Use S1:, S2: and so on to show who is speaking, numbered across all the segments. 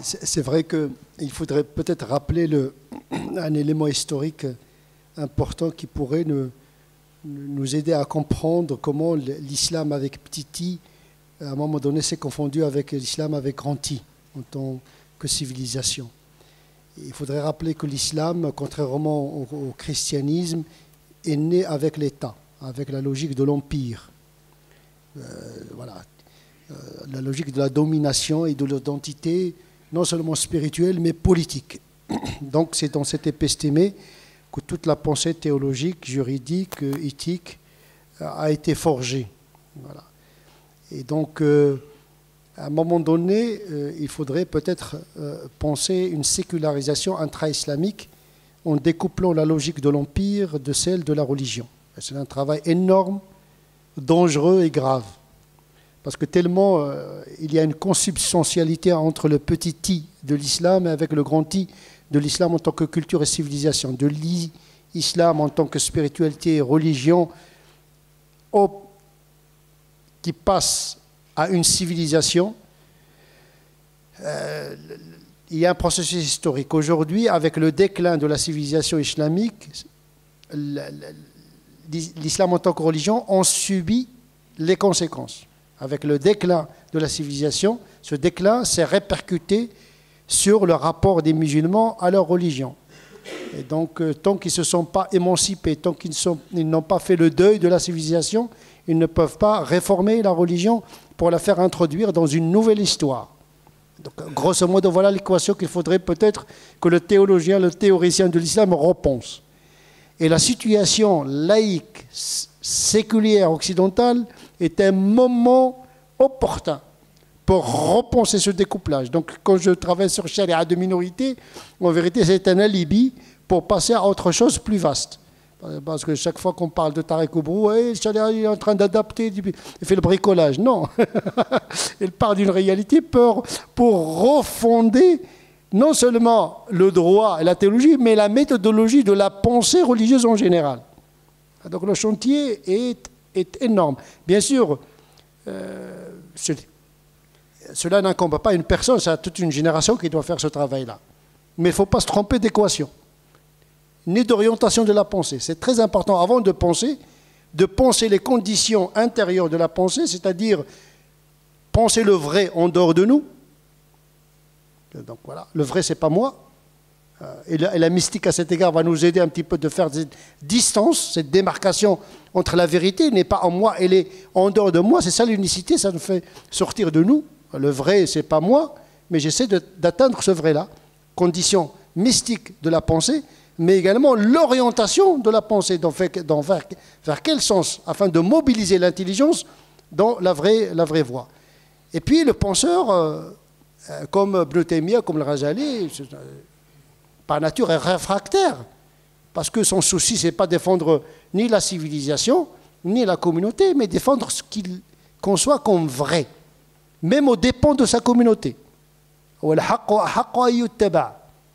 S1: C'est vrai qu'il faudrait peut-être rappeler un élément historique important qui pourrait nous aider à comprendre comment l'islam avec petit i, à un moment donné, s'est confondu avec l'islam avec grand I, en tant que civilisation. Il faudrait rappeler que l'islam, contrairement au christianisme, est né avec l'État, avec la logique de l'empire. Voilà. La logique de la domination et de l'identité, non seulement spirituelle, mais politique. Donc c'est dans cette épistémée que toute la pensée théologique, juridique, éthique a été forgée. Voilà. Et donc, à un moment donné, il faudrait peut-être penser une sécularisation intra-islamique en découplant la logique de l'empire de celle de la religion. C'est un travail énorme, dangereux et grave. Parce que tellement il y a une consubstantialité entre le petit i de l'islam et avec le grand I de l'islam en tant que culture et civilisation, de l'islam en tant que spiritualité et religion qui passe à une civilisation. Il y a un processus historique. Aujourd'hui, avec le déclin de la civilisation islamique, l'islam en tant que religion en subit les conséquences. Avec le déclin de la civilisation, ce déclin s'est répercuté sur le rapport des musulmans à leur religion. Et donc, tant qu'ils ne se sont pas émancipés, tant qu'ils n'ont pas fait le deuil de la civilisation, ils ne peuvent pas réformer la religion pour la faire introduire dans une nouvelle histoire. Donc, grosso modo, voilà l'équation qu'il faudrait peut-être que le théologien, le théoricien de l'islam repense. Et la situation laïque, séculière, occidentale est un moment opportun pour repenser ce découplage. Donc, quand je travaille sur charia de minorité, en vérité, c'est un alibi pour passer à autre chose plus vaste. Parce que chaque fois qu'on parle de Tarek Oubrou, le charia est en train d'adapter, il fait le bricolage. Non, il part d'une réalité pour refonder non seulement le droit et la théologie, mais la méthodologie de la pensée religieuse en général. Donc le chantier est énorme. Bien sûr, cela n'incombe pas à une personne, c'est à toute une génération qui doit faire ce travail-là. Mais il ne faut pas se tromper d'équation, ni d'orientation de la pensée. C'est très important, avant de penser les conditions intérieures de la pensée, c'est-à-dire penser le vrai en dehors de nous. Donc voilà, le vrai, ce n'est pas moi. Et la mystique, à cet égard, va nous aider un petit peu de faire cette distance, cette démarcation entre la vérité, n'est pas en moi, elle est en dehors de moi. C'est ça l'unicité, ça nous fait sortir de nous. Le vrai, ce n'est pas moi, mais j'essaie d'atteindre ce vrai-là. Condition mystique de la pensée, mais également l'orientation de la pensée, vers quel sens, afin de mobiliser l'intelligence dans la vraie voie. Et puis le penseur, comme Ibn Taymiyyah, comme le Ghazali, par nature est réfractaire, parce que son souci, ce n'est pas défendre ni la civilisation, ni la communauté, mais défendre ce qu'il conçoit comme vrai, même aux dépens de sa communauté.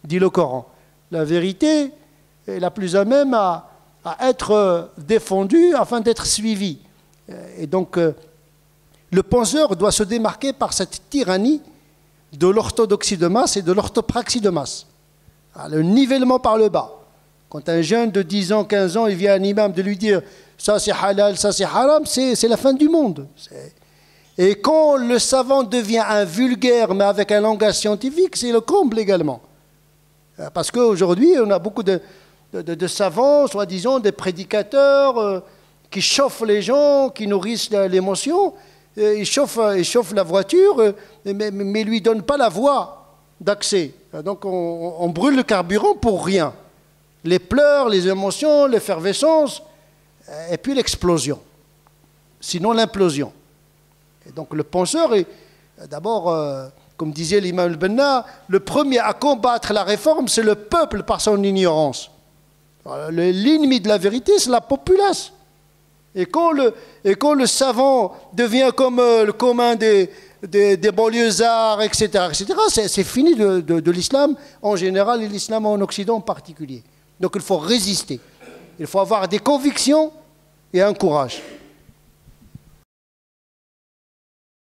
S1: Dit le Coran. La vérité est la plus à même à être défendue afin d'être suivie. Et donc, le penseur doit se démarquer par cette tyrannie de l'orthodoxie de masse et de l'orthopraxie de masse. Le nivellement par le bas. Quand un jeune de 10 ans, 15 ans, il vient à un imam de lui dire « ça c'est halal, ça c'est haram », c'est la fin du monde. Et quand le savant devient un vulgaire, mais avec un langage scientifique, c'est le comble également. Parce qu'aujourd'hui, on a beaucoup de savants, soi-disant des prédicateurs, qui chauffent les gens, qui nourrissent l'émotion. Ils chauffent la voiture, mais ne lui donnent pas la voie d'accès. Donc on brûle le carburant pour rien. Les pleurs, les émotions, l'effervescence, et puis l'explosion. Sinon l'implosion. Et donc le penseur est d'abord, comme disait l'imam al-Banna, le premier à combattre la réforme, c'est le peuple par son ignorance. L'ennemi de la vérité, c'est la populace. Et quand le savant devient comme le commun des banlieusards, etc., c'est fini de l'islam en général et l'islam en Occident en particulier. Donc il faut résister. Il faut avoir des convictions et un courage.